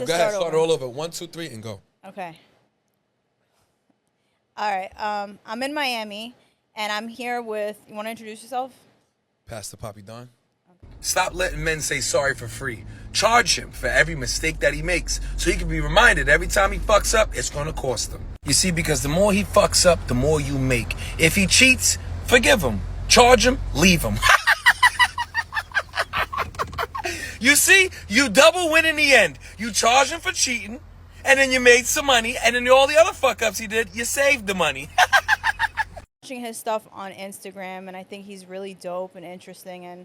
Go ahead, start all over. 1, 2, 3, and go. Okay. All right. I'm in Miami, and I'm here with. You want to introduce yourself? Pastor Papi Don. Stop letting men say sorry for free. Charge him for every mistake that he makes, so he can be reminded every time he fucks up, it's gonna cost him. You see, because the more he fucks up, the more you make. If he cheats, forgive him. Charge him, leave him. You see, you double win in the end. You charge him for cheating, and then you made some money, and then all the other fuck-ups he did, you saved the money. Watching his stuff on Instagram, and I think he's really dope and interesting, and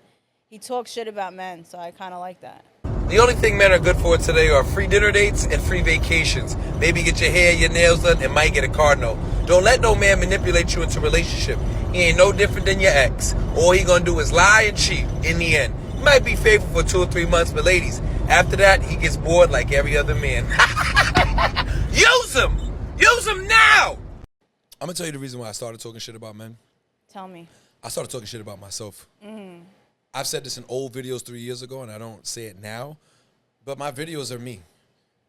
he talks shit about men, so I kind of like that. The only thing men are good for today are free dinner dates and free vacations. Maybe get your hair, your nails done, and might get a car note. Don't let no man manipulate you into a relationship. He ain't no different than your ex. All he gonna do is lie and cheat in the end. He might be faithful for 2 or 3 months, but ladies, after that, he gets bored like every other man. Use him! Use him now! I'm gonna tell you the reason why I started talking shit about men. Tell me. I started talking shit about myself. I've said this in old videos 3 years ago, and I don't say it now, but my videos are me.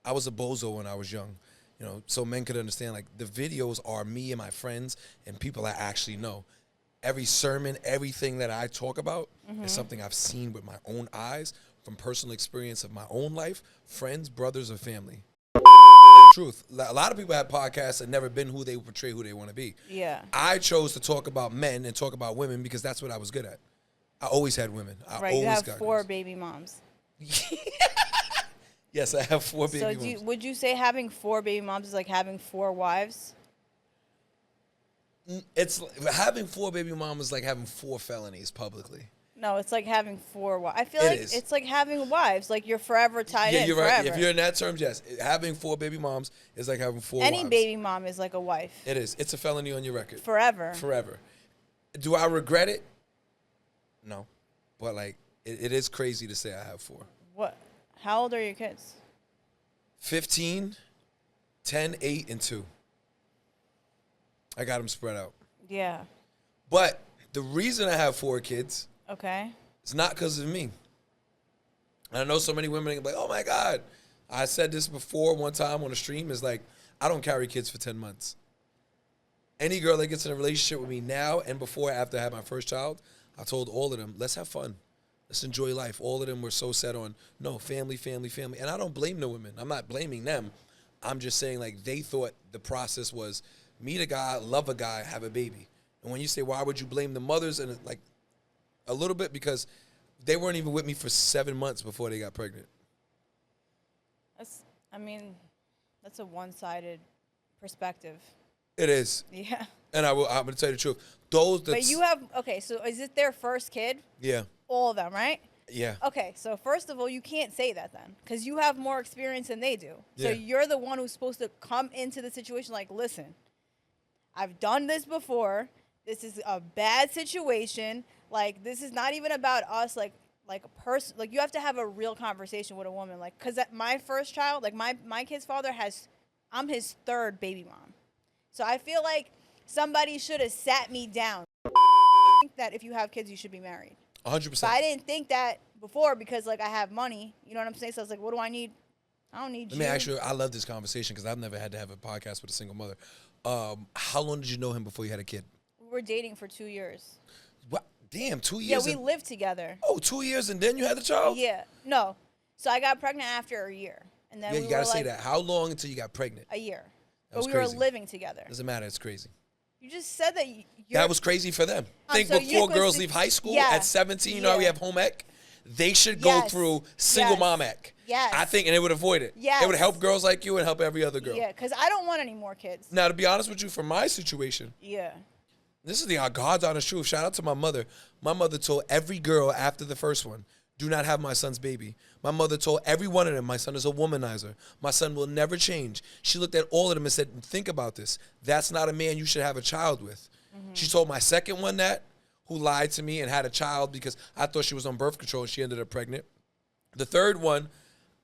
I was a bozo when I was young, you know, so men could understand, like, the videos are me and my friends and people I actually know. Every sermon, everything that I talk about is something I've seen with my own eyes from personal experience of my own life, friends, brothers, or family. Truth. A lot of people have podcasts and never been who they portray who they want to be. Yeah. I chose to talk about men and talk about women because that's what I was good at. I always had women. Right, you have 4 baby moms. Yes, I have 4 baby moms. So would you say having 4 baby moms is like having 4 wives? It's having 4 baby moms is like having 4 felonies publicly. No, it's like having 4 wives. I feel like it's like having wives. Like you're forever tied in. You're forever. right. If you're in that terms, yes. Having 4 baby moms is like having 4 Any wives. baby mom is like a wife. It is. It's a felony on your record. Forever. Forever. Do I regret it? No. But, like, it is crazy to say I have 4. What? How old are your kids? 15, 10, 8, and 2. I got them spread out. Yeah. But the reason I have 4 kids, okay, it's not because of me. And I know so many women are like, oh, my God. I said this before one time on a stream. Is like, I don't carry kids for 10 months. Any girl that gets in a relationship with me now and before after I had my first child, I told all of them, let's have fun. Let's enjoy life. All of them were so set on, no, family, family, family. And I don't blame the women. I'm not blaming them. I'm just saying, like, they thought the process was meet a guy, love a guy, have a baby. And when you say, why would you blame the mothers? And, like, a little bit because they weren't even with me for 7 months before they got pregnant. That's a one-sided perspective. It is. Yeah. And I'm going to tell you the truth. But you have, okay, so is it their first kid? Yeah. All of them, right? Yeah. Okay, so first of all, you can't say that then because you have more experience than they do. So Yeah. you're the one who's supposed to come into the situation like, listen, I've done this before. This is a bad situation. Like, this is not even about us, like a person. Like, you have to have a real conversation with a woman. Like, because my first child, like my kid's father I'm his 3rd baby mom. So I feel like somebody should have sat me down. I think that if you have kids, you should be married. 100%. But I didn't think that before because, like, I have money. You know what I'm saying? So I was like, what do I need? I don't need you. Let me ask you, I love this conversation because I've never had to have a podcast with a single mother. How long did you know him before you had a kid? We were dating for 2 years. What? Damn, 2 years? Yeah, we lived together. Oh, 2 years and then you had the child? Yeah. No. So I got pregnant after a year. And then yeah, you got to say that. How long until you got pregnant? A year. That was but we crazy. were living together. Doesn't matter. It's crazy. You just said that that was crazy for them. Think so before girls leave high school at 17, you know, we have home ec. They should go through single mom ec. Yes. I think, and it would avoid it. Yes. It would help girls like you and help every other girl. Yeah, because I don't want any more kids. Now, to be honest with you, for my situation, yeah, this is the God's honest truth. Shout out to my mother. My mother told every girl after the first one, do not have my son's baby. My mother told every one of them, my son is a womanizer. My son will never change. She looked at all of them and said, think about this. That's not a man you should have a child with. She told my second one that, who lied to me and had a child because I thought she was on birth control and she ended up pregnant. The third one,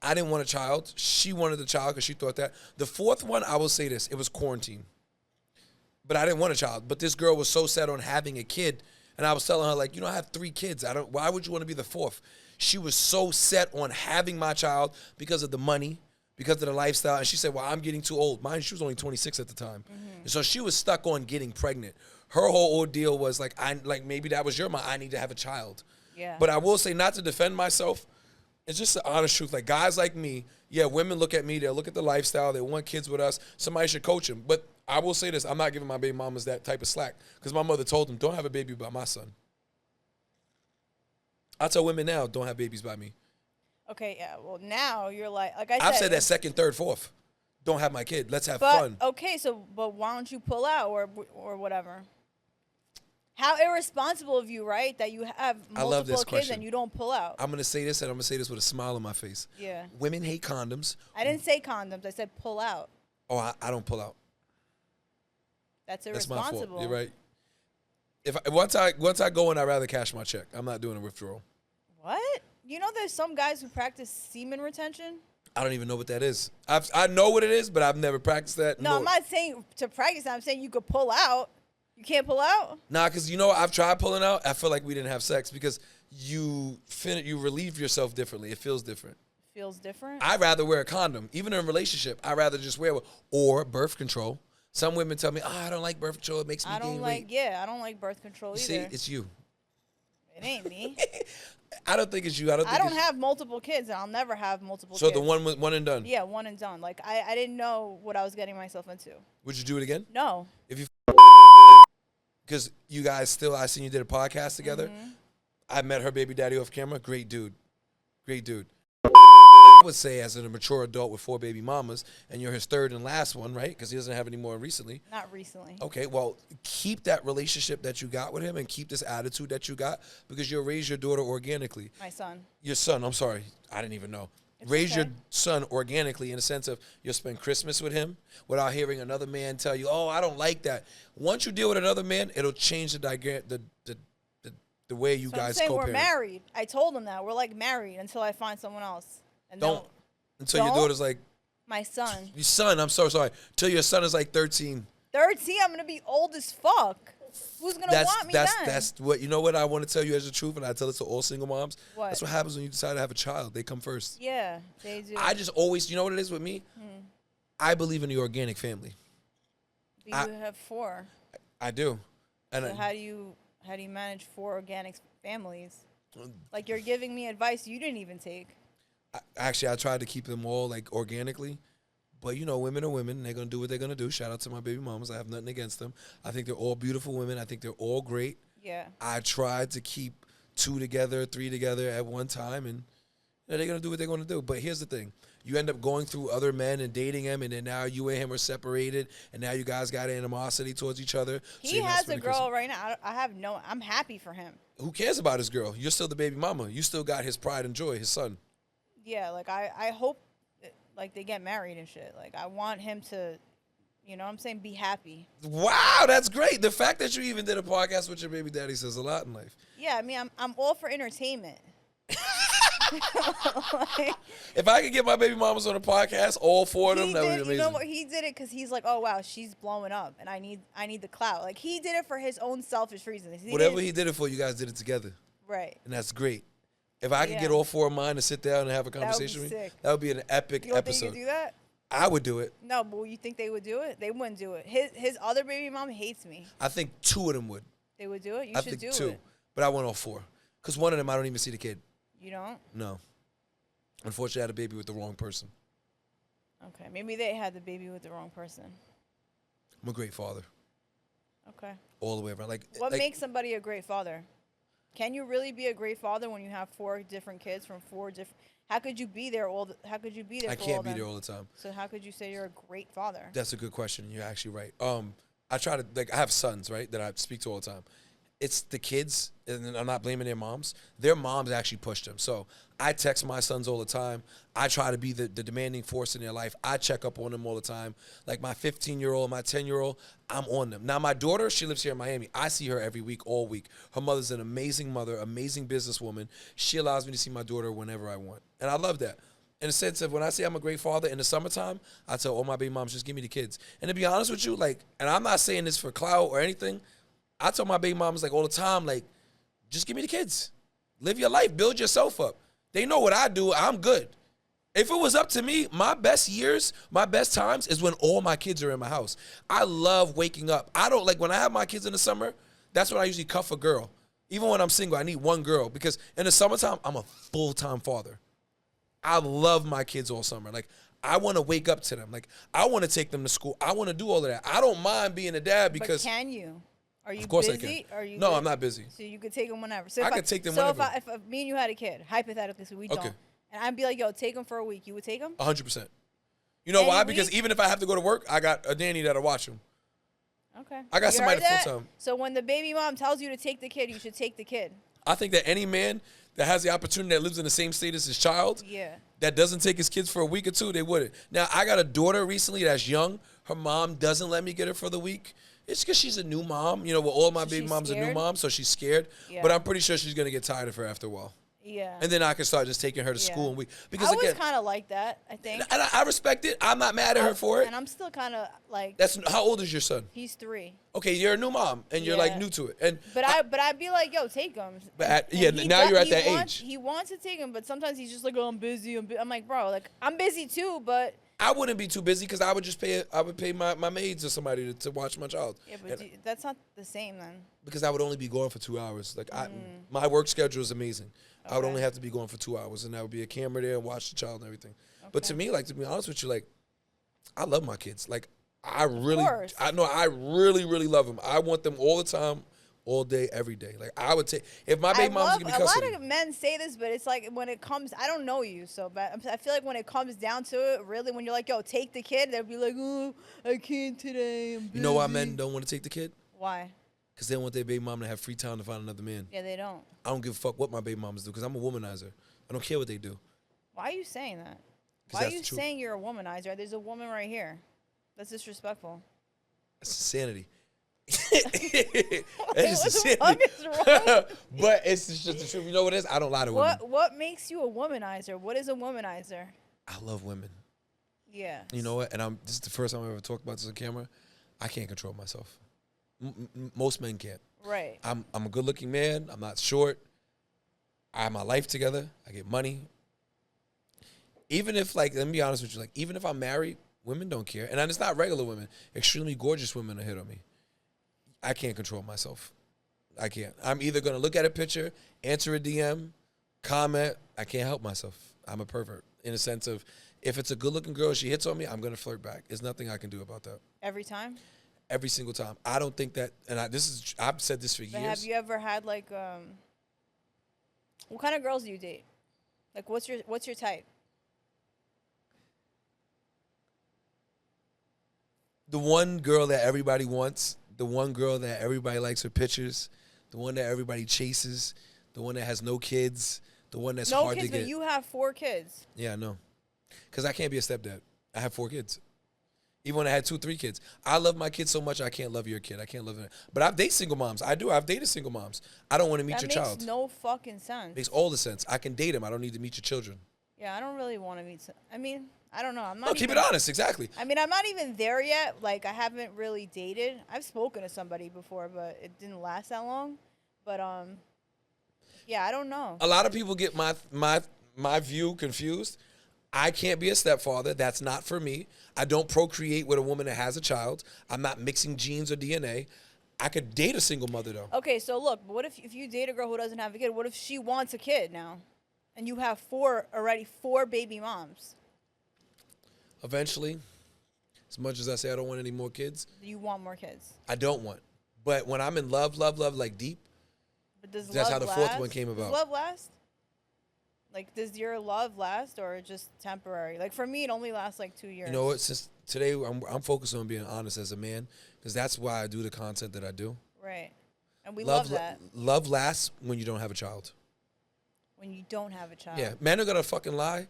I didn't want a child. She wanted the child because she thought that. The fourth one, I will say this, it was quarantine. But I didn't want a child. But this girl was so set on having a kid. And I was telling her, like, you know, I have 3 kids. Why would you want to be the 4th? She was so set on having my child because of the money, because of the lifestyle. And she said, well, I'm getting too old. Mind you, she was only 26 at the time. And so she was stuck on getting pregnant. Her whole ordeal was like, maybe that was your mind. I need to have a child. Yeah. But I will say, not to defend myself, it's just the honest truth. Like, guys like me, yeah, women look at me, they'll look at the lifestyle, they want kids with us. Somebody should coach them. But I will say this, I'm not giving my baby mamas that type of slack because my mother told them, don't have a baby by my son. I tell women now, don't have babies by me. Okay, yeah. Well, now you're like I said. I've said that second, third, fourth. Don't have my kid. Let's have but, fun. Okay, but why don't you pull out or whatever? How irresponsible of you, right? That you have multiple kids question. and you don't pull out. I'm going to say this, and I'm going to say this with a smile on my face. Yeah. Women hate condoms. I didn't say condoms. I said pull out. Oh, I don't pull out. That's That's my irresponsible. fault. You're right. Once I go in, I'd rather cash my check. I'm not doing a withdrawal. What? You know there's some guys who practice semen retention? I don't even know what that is. I know what it is, but I've never practiced that. No, I'm not saying to practice that. I'm saying you could pull out. You can't pull out? Nah, because you know I've tried pulling out. I feel like we didn't have sex because you relieve yourself differently. It feels different. Feels different? I'd rather wear a condom. Even in a relationship, I'd rather just wear one. Or birth control. Some women tell me, I don't like birth control. It makes me gain weight. I don't like birth control either. See, it's you. It ain't me. I don't think it's you. I don't have multiple kids, and I'll never have multiple so kids. So the one and done? Yeah, one and done. Like, I didn't know what I was getting myself into. Would you do it again? No. If you... Because you guys still, I seen you did a podcast together. I met her baby daddy off camera. Great dude. Great dude. I would say as a mature adult with 4 baby mamas, and you're his third and last one, right? Because he doesn't have any more recently. Not recently. Okay, well, keep that relationship that you got with him and keep this attitude that you got because you'll raise your daughter organically. My son. Your son, I'm sorry. I didn't even know. Raise your son organically in the sense of you'll spend Christmas with him without hearing another man tell you, oh, I don't like that. Once you deal with another man, it'll change the way you guys co-parent. We're married. I told him that. We're like married until I find someone else. And until your daughter's like... My son. Your son, I'm so sorry. Till your son is like 13. 13? I'm going to be old as fuck. Who's going to want me then? That's what, you know what I want to tell you as the truth, and I tell it to all single moms? What? That's what happens when you decide to have a child. They come first. Yeah, they do. I just always, you know what it is with me? I believe in the organic family. But you have 4. I do. And so how do you manage 4 organic families? Like, you're giving me advice you didn't even take. Actually, I tried to keep them all like organically, but you know, women are women. They're gonna do what they're gonna do. Shout out to my baby mamas. I have nothing against them. I think they're all beautiful women. I think they're all great. Yeah. I tried to keep 2 together, 3 together at one time, and they're gonna do what they're gonna do. But here's the thing: you end up going through other men and dating them, and then now you and him are separated, and now you guys got animosity towards each other. He has a girl right now. I'm happy for him. Who cares about his girl? You're still the baby mama. You still got his pride and joy, his son. Yeah, like I hope like they get married and shit. Like I want him to, you know what I'm saying, be happy. Wow, that's great. The fact that you even did a podcast with your baby daddy says a lot in life. Yeah, I mean, I'm all for entertainment. Like, if I could get my baby mamas on a podcast, all 4 of them, that would be amazing. You know what? He did it because he's like, oh wow, she's blowing up, and I need the clout. Like he did it for his own selfish reasons. Whatever he did it for, you guys did it together. Right. And that's great. If I could get all 4 of mine to sit down and have a conversation with me, that would be an epic episode. Think you could do that? I would do it. No, but you think they would do it? They wouldn't do it. His other baby mom hates me. I think 2 of them would. They would do it? You should do it. 2. But I want all 4. Because one of them, I don't even see the kid. You don't? No. Unfortunately, I had a baby with the wrong person. Okay. Maybe they had the baby with the wrong person. I'm a great father. Okay. All the way around. What makes somebody a great father? Can you really be a great father when you have 4 different kids from 4 different? How could you be there How could you be there? I can't be there all the time. So how could you say you're a great father? That's a good question. You're actually right. I try to I have sons, right, that I speak to all the time. It's the kids, and I'm not blaming their moms. Their moms actually pushed them. So I text my sons all the time. I try to be the demanding force in their life. I check up on them all the time. Like my 15-year-old, my 10-year-old, I'm on them. Now my daughter, she lives here in Miami. I see her every week, all week. Her mother's an amazing mother, amazing businesswoman. She allows me to see my daughter whenever I want. And I love that. In the sense of when I say I'm a great father in the summertime, I tell all my baby moms, just give me the kids. And to be honest with you, and I'm not saying this for clout or anything, I tell my baby moms all the time, just give me the kids. Live your life. Build yourself up. They know what I do. I'm good. If it was up to me, my best years, my best times is when all my kids are in my house. I love waking up. I don't like when I have my kids in the summer, that's when I usually cuff a girl. Even when I'm single, I need one girl because in the summertime, I'm a full-time father. I love my kids all summer. Like, I want to wake up to them. Like, I want to take them to school. I want to do all of that. I don't mind being a dad because. But can you? Are you of course busy? I can. Are you no, good? I'm not busy. So you could take them whenever. So I if could take them whenever. So if me and you had a kid, hypothetically, so we don't, and I'd be like, yo, take him for a week. You would take him? 100%. You know Any why? week? Because even if I have to go to work, I got a nanny that'll watch him. Okay. I got You somebody heard that? full time. So when the baby mom tells you to take the kid, you should take the kid. I think that any man that has the opportunity that lives in the same state as his child, Yeah. that doesn't take his kids for a week or two, they wouldn't. Now, I got a daughter recently that's young. Her mom doesn't let me get her for the week. It's because she's a new mom. You know, well, all my baby moms are new moms, so she's scared. Yeah. But I'm pretty sure she's going to get tired of her after a while. Yeah. And then I can start just taking her to school and because I was again, kind of like that, I think. and I respect it. I'm not mad at her for it. And I'm still kind of like. That's how old is your son? He's 3. Okay, you're a new mom and you're like new to it. And But I'd be like, yo, take him. But now you're at that age. He wants to take him, but sometimes he's just like, oh, I'm busy. I'm like, bro, like I'm busy too, but. I wouldn't be too busy because I would just pay my maids or somebody to watch my child. Yeah, but that's not the same then. Because I would only be gone for 2 hours. Like my work schedule is amazing. I would only have to be gone for 2 hours, and that would be a camera there and watch the child and everything. Okay. But to me, like to be honest with you, like I love my kids. Like I really really love them. I want them all the time, all day, every day. Like I would take if my baby mom's gonna be custody. A lot of men say this, but it's like when it comes, I don't know you, so but I feel like when it comes down to it, really, when you're like, yo, take the kid, they'll be like, oh, I can't today. I'm busy. You know why men don't want to take the kid? Why? Because they want their baby mom to have free time to find another man. Yeah, they don't. I don't give a fuck what my baby mamas do because I'm a womanizer. I don't care what they do. Why are you saying that? Why are you saying you're a womanizer? There's a woman right here. That's disrespectful. That's insanity. That's just insanity. But it's just the truth. You know what it is? I don't lie to women. What makes you a womanizer? What is a womanizer? I love women. Yeah. You know what? And this is the first time I ever talked about this on camera. I can't control myself. Most men can't. Right. I'm a good-looking man. I'm not short. I have my life together. I get money. Even if, like, let me be honest with you, like, even if I'm married, women don't care. And it's not regular women. Extremely gorgeous women will hit on me. I can't control myself. I can't. I'm either going to look at a picture, answer a DM, comment. I can't help myself. I'm a pervert in a sense of if it's a good-looking girl, she hits on me, I'm going to flirt back. There's nothing I can do about that. Every time? Every single time. I don't think that, and I've said this for years. Have you ever had like, what kind of girls do you date? Like, what's your type? The one girl that everybody wants, the one girl that everybody likes her pictures, the one that everybody chases, the one that has no kids, the one that's hard to get. But you have 4 kids. Yeah, I know. Because I can't be a stepdad. I have 4 kids. Even when I had 2, 3 kids. I love my kids so much, I can't love your kid. I can't love it. But I've dated single moms. I've dated single moms. I don't want to meet your child. That makes no fucking sense. Makes all the sense. I can date them. I don't need to meet your children. Yeah, I don't really want to meet. I mean, I don't know. I'm not. Keep it honest. Exactly. I mean, I'm not even there yet. Like, I haven't really dated. I've spoken to somebody before, but it didn't last that long. But yeah, I don't know. A lot of people get my view confused. I can't be a stepfather. That's not for me. I don't procreate with a woman that has a child. I'm not mixing genes or DNA. I could date a single mother, though. Okay, so look, what if you date a girl who doesn't have a kid? What if she wants a kid now? And you have 4 baby moms? Eventually, as much as I say I don't want any more kids. You want more kids? I don't want. But when I'm in love, like deep, but does that's love how the last? 4th one came about. Does love last? Like, does your love last or just temporary? Like, for me, it only lasts like 2 years. You know what? Since today, I'm focused on being honest as a man because that's why I do the content that I do. Right. And we love that. Love lasts when you don't have a child. When you don't have a child. Yeah. Men are going to fucking lie.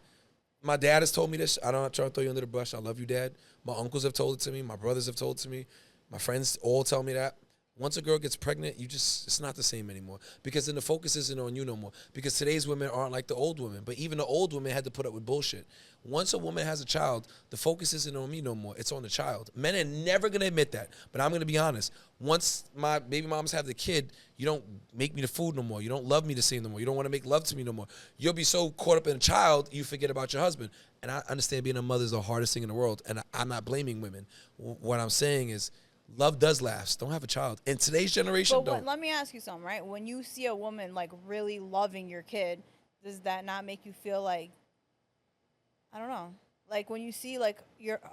My dad has told me this. I don't try to throw you under the bus. I love you, Dad. My uncles have told it to me. My brothers have told it to me. My friends all tell me that. Once a girl gets pregnant, it's not the same anymore. Because then the focus isn't on you no more. Because today's women aren't like the old women. But even the old women had to put up with bullshit. Once a woman has a child, the focus isn't on me no more. It's on the child. Men are never going to admit that. But I'm going to be honest. Once my baby moms have the kid, you don't make me the food no more. You don't love me the same no more. You don't want to make love to me no more. You'll be so caught up in a child, you forget about your husband. And I understand being a mother is the hardest thing in the world. And I'm not blaming women. What I'm saying is, love does last. Don't have a child. In today's generation, don't. Let me ask you something, right? When you see a woman like really loving your kid, does that not make you feel like, I don't know, like when you see like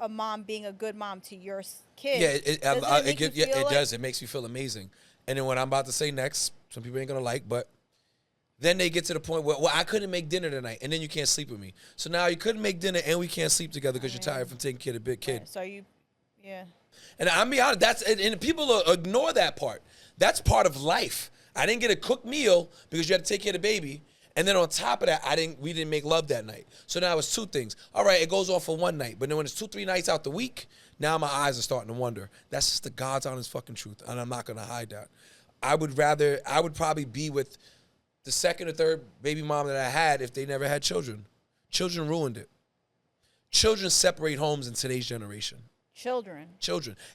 a mom being a good mom to your kid? Yeah, it does. It makes you feel amazing. And then what I'm about to say next, some people ain't gonna like, but then they get to the point where, well, I couldn't make dinner tonight, and then you can't sleep with me. So now you couldn't make dinner and we can't sleep together because you're tired from taking care of a big kid. Right, so yeah. And I'm be honest, and people ignore that part. That's part of life. I didn't get a cooked meal because you had to take care of the baby. And then on top of that, we didn't make love that night. So now it's two things. All right, it goes off for one night. But then when it's 2-3 nights out the week, now my eyes are starting to wonder. That's just the God's honest fucking truth. And I'm not going to hide that. I would probably be with the second or third baby mom that I had if they never had children. Children ruined it. Children separate homes in today's generation. Children.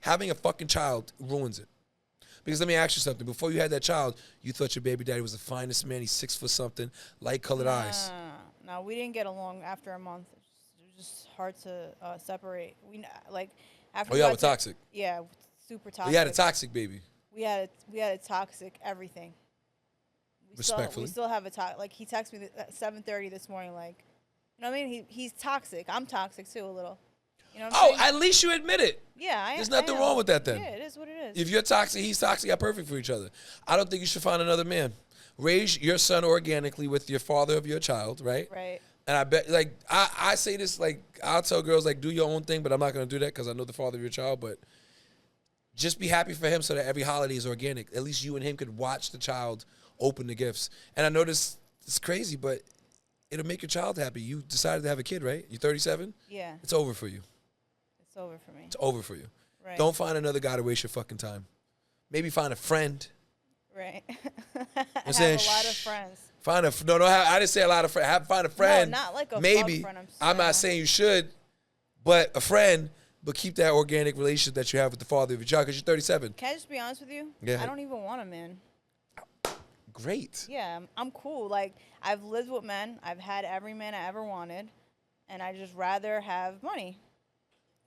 Having a fucking child ruins it. Because let me ask you something. Before you had that child, you thought your baby daddy was the finest man. He's 6 foot something, light colored eyes. No, we didn't get along after a month. It was just hard to separate. After. Oh, y'all were toxic. Yeah, super toxic. You had a toxic baby. We had a toxic everything. Respectfully. We still have a toxic. Like he texted me at 7:30 this morning. Like, you know what I mean? He's toxic. I'm toxic too a little. You know what I'm saying? At least you admit it. Yeah, there's nothing wrong with that then. Yeah, it is what it is. If you're toxic, he's toxic, you're perfect for each other. I don't think you should find another man. Raise your son organically with your father of your child, right? Right. And I bet, like, I say this, like, I'll tell girls, like, do your own thing, but I'm not going to do that because I know the father of your child. But just be happy for him so that every holiday is organic. At least you and him could watch the child open the gifts. And I know this is crazy, but it'll make your child happy. You decided to have a kid, right? You're 37? Yeah. It's over for you. It's over for me. It's over for you. Right. Don't find another guy to waste your fucking time. Maybe find a friend. Right. I have a lot of friends. I didn't say a lot of friends. Find a friend. No, not like a maybe. Friend, I'm not saying you should, but a friend. But keep that organic relationship that you have with the father of your child because you're 37. Can I just be honest with you? Yeah. I don't even want a man. Great. Yeah, I'm cool. Like, I've lived with men. I've had every man I ever wanted, and I just rather have money.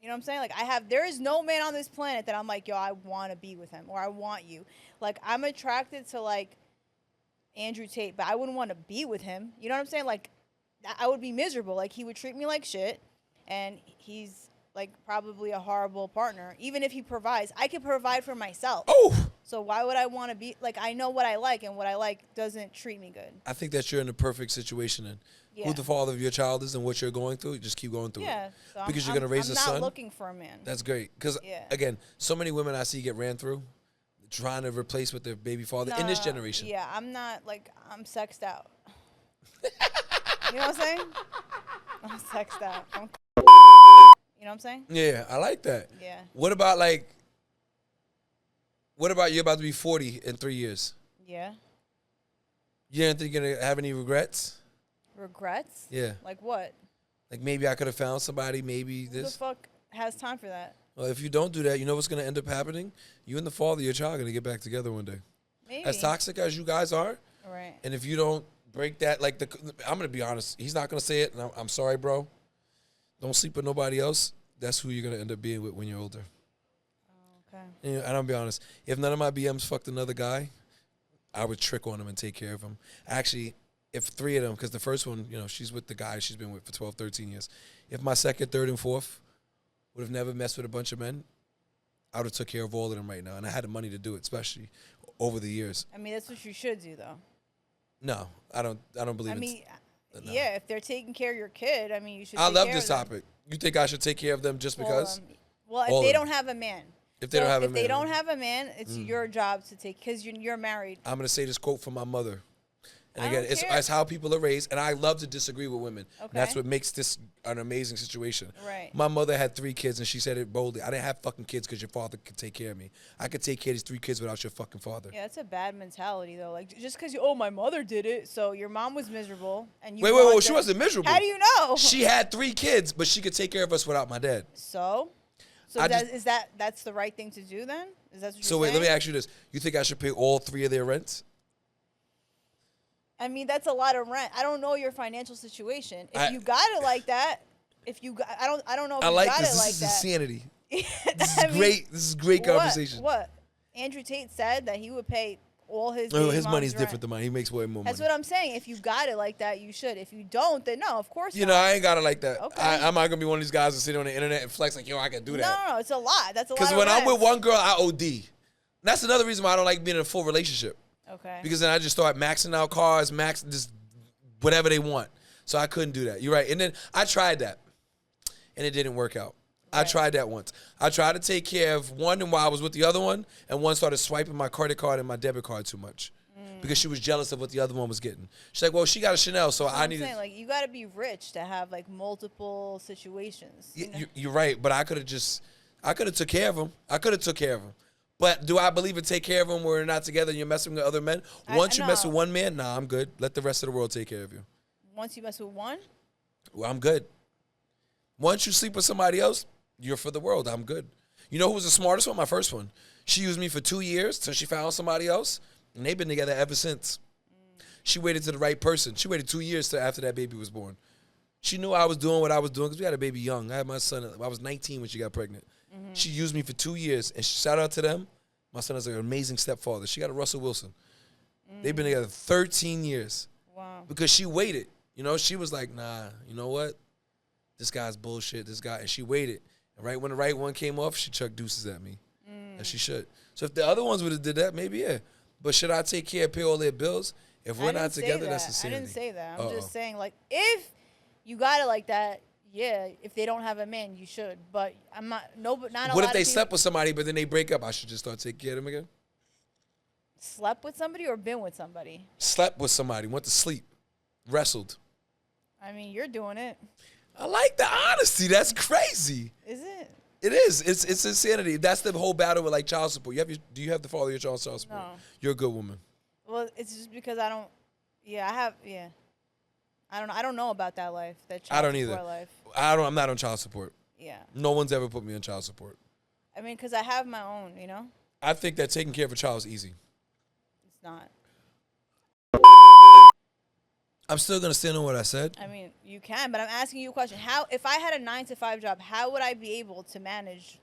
You know what I'm saying? Like, there is no man on this planet that I'm like, yo, I want to be with him or I want you. Like, I'm attracted to, like, Andrew Tate, but I wouldn't want to be with him. You know what I'm saying? Like, I would be miserable. Like, he would treat me like shit, and he's, like, probably a horrible partner. Even if he provides, I can provide for myself. Oh! So why would I want to be, like, I know what I like, and what I like doesn't treat me good. I think that you're in the perfect situation then. Yeah. Who the father of your child is and what you're going through, just keep going through it. So because you're going to raise a son. I'm not looking for a man. That's great. Because, again, so many women I see get ran through trying to replace with their baby father in this generation. Yeah, I'm not, like, I'm sexed out. You know what I'm saying? I'm sexed out. You know what I'm saying? Yeah, I like that. Yeah. What about you're about to be 40 in 3 years? Yeah. You don't think you're going to have any regrets? Regrets? Yeah. Like what? Like maybe I could have found somebody, maybe this. Who the fuck has time for that? Well, if you don't do that, you know what's going to end up happening? You and the father of your child are going to get back together one day. Maybe. As toxic as you guys are. Right. And if you don't break that, like, I'm going to be honest. He's not going to say it, and I'm sorry, bro. Don't sleep with nobody else. That's who you're going to end up being with when you're older. Okay. And I'm be honest. If none of my BMs fucked another guy, I would trick on him and take care of him. Actually, if 3 of them, because the first one, you know, she's with the guy she's been with for 12, 13 years. If my second, third, and fourth would have never messed with a bunch of men, I would have took care of all of them right now. And I had the money to do it, especially over the years. I mean, that's what you should do, though. No, I don't believe I it. mean, yeah, if they're taking care of your kid, I mean, you should I take love care this of them. topic. You think I should take care of them just because? Well, if they don't have a man. If they don't have a man. If they don't have a man, it's your job to take, because you're married. I'm going to say this quote from my mother. And again, it's how people are raised, and I love to disagree with women. Okay. That's what makes this an amazing situation. Right. My mother had 3 kids, and she said it boldly. I didn't have fucking kids because your father could take care of me. I could take care of these 3 kids without your fucking father. Yeah, that's a bad mentality, though. Like, just because, my mother did it, so your mom was miserable. And you wait, she wasn't miserable. How do you know? She had 3 kids, but she could take care of us without my dad. So that's the right thing to do, then? Is that what you're saying? So wait, let me ask you this. You think I should pay all 3 of their rents? I mean, that's a lot of rent. I don't know your financial situation. If you got it like that, I don't know if you got it like that. This is insanity. This is great. This is great conversation. What? Andrew Tate said that he would pay all his. No, his money's different than mine. He makes way more money. That's what I'm saying. If you got it like that, you should. If you don't, then no, of course not. I ain't got it like that. Okay. I'm not gonna be one of these guys that sit on the internet and flex like, I can do that. No, it's a lot. That's a lot. Because when I'm with one girl, I OD. That's another reason why I don't like being in a full relationship. Okay. Because then I just start maxing out cars, just whatever they want. So I couldn't do that. You're right. And then I tried that, and it didn't work out. Right. I tried that once. I tried to take care of one while I was with the other one, and one started swiping my credit card and my debit card too much because she was jealous of what the other one was getting. She's like, well, she got a Chanel, so I need to. Like, you got to be rich to have, like, multiple situations. You're right, but I could have took care of them. But do I believe in take care of them when we're not together and you're messing with other men? Once you mess with one man, nah, I'm good. Let the rest of the world take care of you. Once you mess with one? Well, I'm good. Once you sleep with somebody else, you're for the world. I'm good. You know who was the smartest one? My first one. She used me for 2 years till she found somebody else, and they've been together ever since. She waited to the right person. She waited 2 years till after that baby was born. She knew I was doing what I was doing because we had a baby young. I had my son. I was 19 when she got pregnant. Mm-hmm. She used me for 2 years, and shout out to them. My son is an amazing stepfather. She got a Russell Wilson. They've been together 13 years. Wow. Because she waited. She was like, nah, you know what? This guy's bullshit, this guy. And she waited. And right when the right one came off, she chucked deuces at me. And she should. So if the other ones would have did that, maybe, yeah. But should I take care, pay all their bills? If we're not together, that's insanity. I didn't say that. I'm just saying, like, if you got it like that, yeah, if they don't have a man, you should. But I'm not. No, but not. What if they slept with somebody, but then they break up? I should just start taking care of them again. Slept with somebody or been with somebody? Slept with somebody. Went to sleep. Wrestled. I mean, you're doing it. I like the honesty. That's crazy. Is it? It is. It's insanity. That's the whole battle with like child support. Do you have to follow your child support? No. You're a good woman. Well, it's just because I don't. Yeah, I have. Yeah. I don't know about that life. That child I don't either. Life. I'm not on child support. Yeah. No one's ever put me on child support. I mean, because I have my own, I think that taking care of a child is easy. It's not. I'm still going to stand on what I said. I mean, you can, but I'm asking you a question. If I had a 9-to-5 job, how would I be able to manage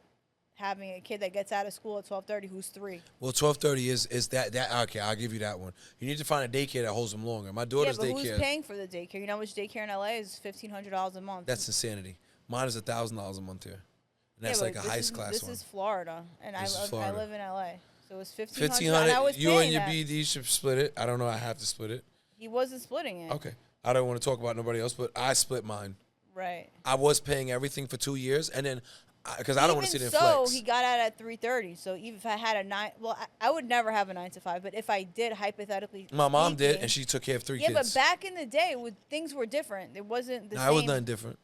having a kid that gets out of school at 12:30 who's 3? Well, 12:30 is that okay, I'll give you that one. You need to find a daycare that holds them longer. My daughter's daycare. Who's paying for the daycare? You know how much daycare in LA is? $1,500 a month. That's insanity. Mine is $1,000 a month here. And that's like a high class one. This is Florida, and I live in LA. So it's $1,500. $1,500. You and your BD should split it. I don't know. I have to split it. He wasn't splitting it. Okay. I don't want to talk about nobody else, but I split mine. Right. I was paying everything for 2 years, and then because I don't want to sit in flex. So he got out at 3:30. So even if I had I would never have a 9-to-5. But if I did, hypothetically, my mom did, and she took care of 3 kids. Yeah, but back in the day, things were different. It wasn't the same. No, it was nothing different.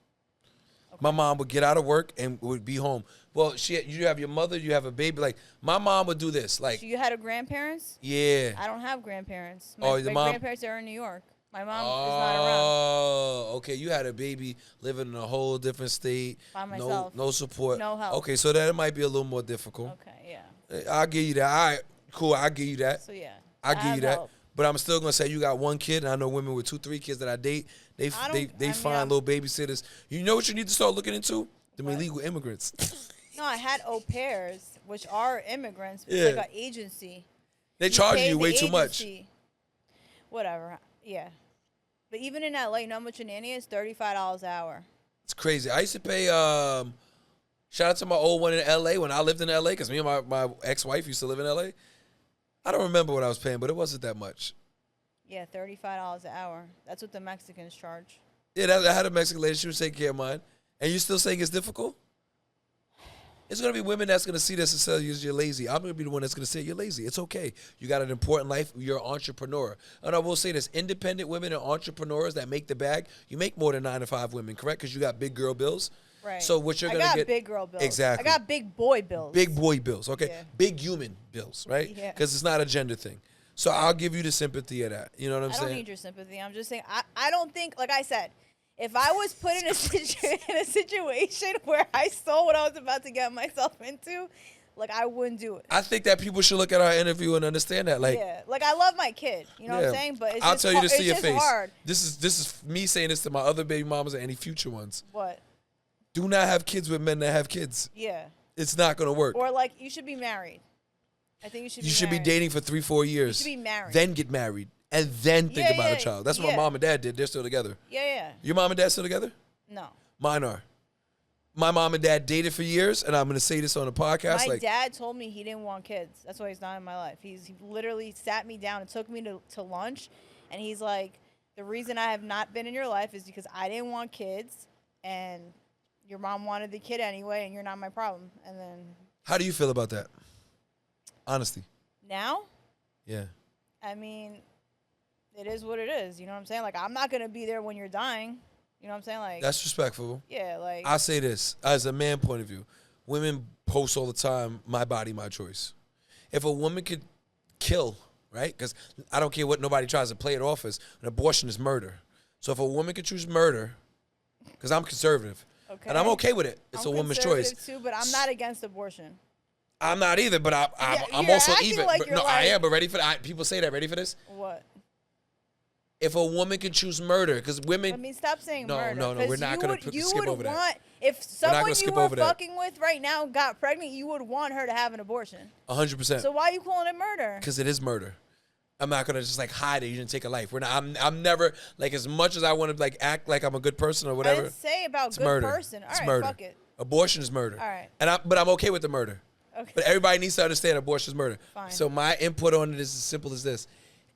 Okay. My mom would get out of work and would be home. Well, you have your mother, you have a baby. Like my mom would do this. Like so you had grandparents? Yeah. I don't have grandparents. My grandparents are in New York. My mom is not around. Oh, okay. You had a baby living in a whole different state. By myself. No support. No help. Okay, so that might be a little more difficult. Okay, yeah. I'll give you that. All right, cool. I'll give you that. So, yeah. I'll give you that. Help. But I'm still going to say you got 1 kid, and I know women with 2, 3 kids that I date, they find little babysitters. You know what you need to start looking into? Them illegal immigrants. No, I had au pairs, which are immigrants. It's like an agency. They charge you way too much. Whatever. Yeah. But even in LA, you know how much a nanny is? $35 an hour. It's crazy. I used to pay, shout out to my old one in LA when I lived in LA, because me and my ex-wife used to live in LA. I don't remember what I was paying, but it wasn't that much. Yeah, $35 an hour. That's what the Mexicans charge. Yeah, I had a Mexican lady. She was taking care of mine. And you still saying it's difficult? It's going to be women that's going to see this and say you're lazy. I'm going to be the one that's going to say you're lazy. It's okay. You got an important life. You're an entrepreneur. And I will say this, independent women and entrepreneurs that make the bag, you make more than 9 to 5 women, correct? Because you got big girl bills. Right. So what you're going to get. I got big girl bills. Exactly. I got big boy bills. Big boy bills, okay? Yeah. Big human bills, right? Yeah. Because it's not a gender thing. So I'll give you the sympathy of that. You know what I'm saying? I don't need your sympathy. I'm just saying, I don't think, like I said, if I was put in a situation where I saw what I was about to get myself into, like, I wouldn't do it. I think that people should look at our interview and understand that. Like, yeah, like, I love my kid. You know what I'm saying? But it's I'll just tell you this to your face. Hard. This is me saying this to my other baby mamas and any future ones. What? Do not have kids with men that have kids. Yeah. It's not going to work. Or, like, you should be married. I think you should be married. Dating for 3-4 years. You should be married. Then get married. And then think about a child. That's what my mom and dad did. They're still together. Yeah. Your mom and dad still together? No. Mine are. My mom and dad dated for years, and I'm going to say this on the podcast. My dad told me he didn't want kids. That's why he's not in my life. He literally sat me down and took me to lunch, and he's like, the reason I have not been in your life is because I didn't want kids, and your mom wanted the kid anyway, and you're not my problem. And then... How do you feel about that? Honestly. Now? Yeah. I mean, it is what it is. You know what I'm saying? Like, I'm not going to be there when you're dying. You know what I'm saying? Like, that's respectful. Yeah, like... I say this, as a man point of view. Women post all the time, my body, my choice. If a woman could kill, right? Because I don't care what nobody tries to play it off as, an abortion is murder. So if a woman could choose murder, because I'm conservative, and I'm okay with it. It's a woman's choice. Too, but I'm not against abortion. I'm not either, but I'm also even. Like no, I am, but ready for that. People say that. Ready for this? What? If a woman can choose murder, because women... I mean, stop saying murder. No, we're not going to skip over that. If someone you were fucking with right now got pregnant, you would want her to have an abortion. 100%. So why are you calling it murder? Because it is murder. I'm not going to just, like, hide it. You didn't take a life. We're not. I'm never, like, as much as I want to, like, act like I'm a good person or whatever. I didn't say about good murder. person. All it's right, murder. fuck it. Abortion is murder. All right. But I'm okay with the murder. Okay. But everybody needs to understand abortion is murder. Fine. So my input on it is as simple as this.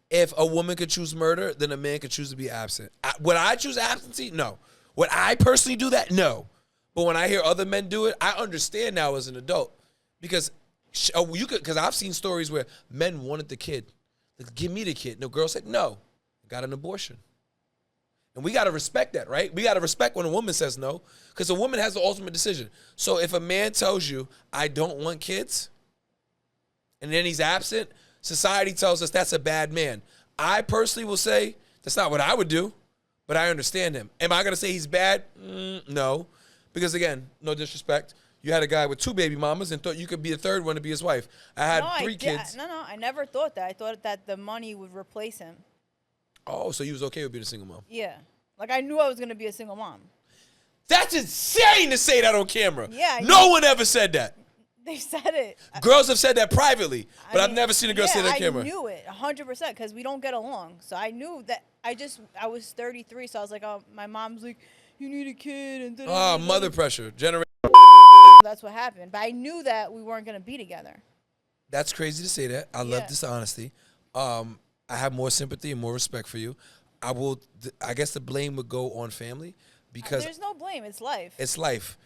If a woman could choose murder, then a man could choose to be absent. Would I choose absentee? No. Would I personally do that? No. But when I hear other men do it, I understand now as an adult. Because I've seen stories where men wanted the kid. Like, give me the kid. And the girl said, no. I got an abortion. And we got to respect that, right? We got to respect when a woman says no. Because a woman has the ultimate decision. So if a man tells you, I don't want kids, and then he's absent, society tells us that's a bad man. I personally will say that's not what I would do, but I understand him. Am I going to say he's bad? No. Because, again, no disrespect. You had a guy with 2 baby mamas and thought you could be the third one to be his wife. I had 3 kids. No, I never thought that. I thought that the money would replace him. Oh, so you was okay with being a single mom? Yeah. Like, I knew I was going to be a single mom. That's insane to say that on camera. Yeah. No one ever said that. They said it. Girls have said that privately, but I've never seen a girl say that on camera. I knew it 100% because we don't get along. So I knew that I was 33, so I was like, oh, my mom's like, you need a kid. And mother pressure. That's what happened. But I knew that we weren't going to be together. That's crazy to say that. I love this honesty. I have more sympathy and more respect for you. I guess the blame would go on family because there's no blame. It's life. It's life.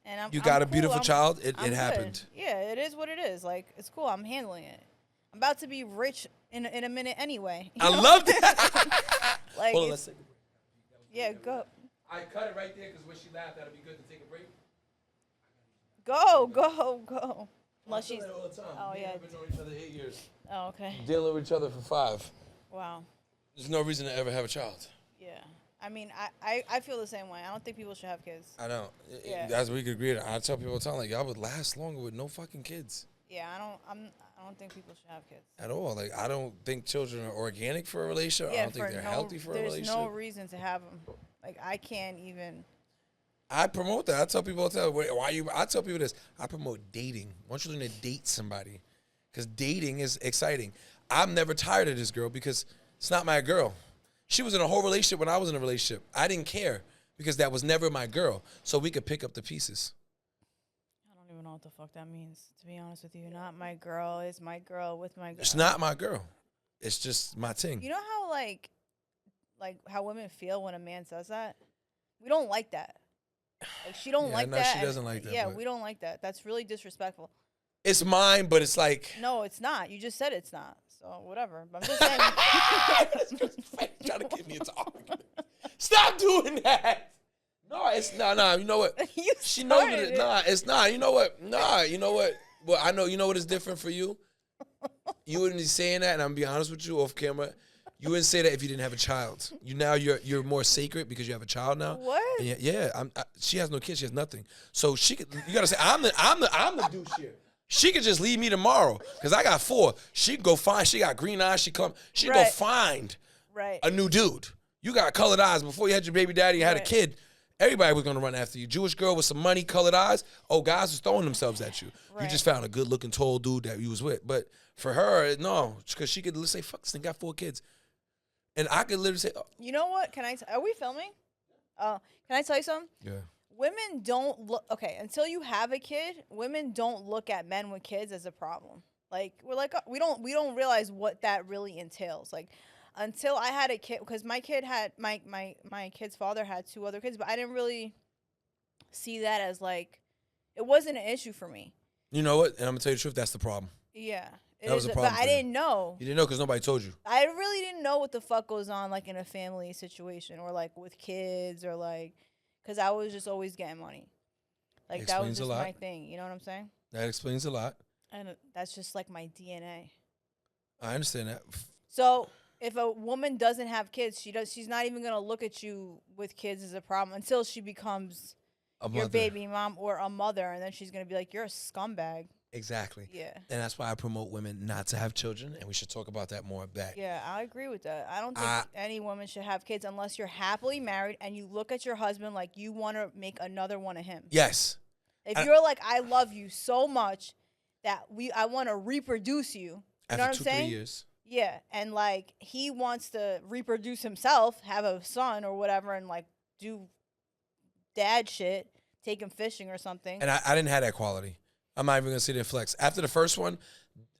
And you got a beautiful child. It happened. Yeah, it is what it is. Like, it's cool. I'm handling it. I'm about to be rich in a minute anyway. I love that. Like, hold on, let's take a break. Yeah, go. I cut it right there because when she laughed, that'd be good to take a break. Go. Unless she's. All the time. Oh, yeah. We've been knowing each other 8 years. Oh, okay. Dealing with each other for 5. Wow. There's no reason to ever have a child. Yeah. I mean, I feel the same way. I don't think people should have kids. I know. Yeah. As we could agree, I tell people all the time, like, y'all would last longer with no fucking kids. Yeah, I don't think people should have kids. At all. Like, I don't think children are organic for a relationship. Yeah, I don't think they're healthy for a relationship. There's no reason to have them. Like, I can't even. I promote that. I tell people all the time, I tell people this. I promote dating. I want you to learn to date somebody. Because dating is exciting. I'm never tired of this girl because it's not my girl. She was in a whole relationship when I was in a relationship. I didn't care because that was never my girl. So we could pick up the pieces. I don't even know what the fuck that means, to be honest with you. Not my girl is my girl with my girl. It's not my girl. It's just my thing. You know how, like how women feel when a man says that? We don't like that. Like she don't like no, that. she doesn't like that. Yeah, but we don't like that. That's really disrespectful. it's mine, but it's like No, it's not. You just said it's not. So whatever. But I'm just saying. trying to get me into argument. Stop doing that. No, it's nah. You know what? You She knows started it. it. Nah, it's not. You know what? Nah, you know what? Well, I know. You know what is different for you? You wouldn't be saying that, and I'm gonna be honest with you off camera. You wouldn't say that if you didn't have a child. You're more sacred because you have a child now. What? And she has no kids. She has nothing. So she could. You gotta say I'm the douche here. She could just leave me tomorrow because I got 4. She can go find. She got green eyes. She can go Right. find Right. a new dude. You got colored eyes before you had your baby daddy. You had a Right. kid. Everybody was gonna run after you. Jewish girl with some money, colored eyes. Oh, guys was throwing themselves at you. Right. You just found a good looking tall dude that you was with. But for her, no, because she could say, "Fuck this thing, got 4 kids," and I could literally say, oh, You know what? Are we filming? Can I tell you something? "Yeah, Women don't look until you have a kid. Women don't look at men with kids as a problem. Like we don't realize what that really entails. Like until I had a kid, because my kid had my kid's father had 2 other kids, but I didn't really see that as like it wasn't an issue for me. you know what?" And I'm gonna tell you the truth. That's the problem. Yeah, That was a problem But for I you. didn't know. You didn't know because nobody told you. I really didn't know what the fuck goes on like in a family situation or like with kids or like, because I was just always getting money. Like that was Explains a just lot. my thing. You know what I'm saying? That explains a lot. And that's just like my DNA. I understand that. So if a woman doesn't have kids, she's not even gonna look at you with kids as a problem until she becomes A your mother. baby mom or a mother, and then she's gonna be like, "You're a scumbag." Exactly. Yeah. And that's why I promote women not to have children, and we should talk about that more back. Yeah, I agree with that. I don't think any woman should have kids unless you're happily married and you look at your husband like you want to make another one of him. Yes. If you're like, I love you so much that I want to reproduce you. You know what I'm After 2-3 saying? years. Yeah, and like he wants to reproduce himself, have a son or whatever, and like do dad shit, take him fishing or something. And I didn't have that quality. I'm not even going to sit there and flex. After the first one,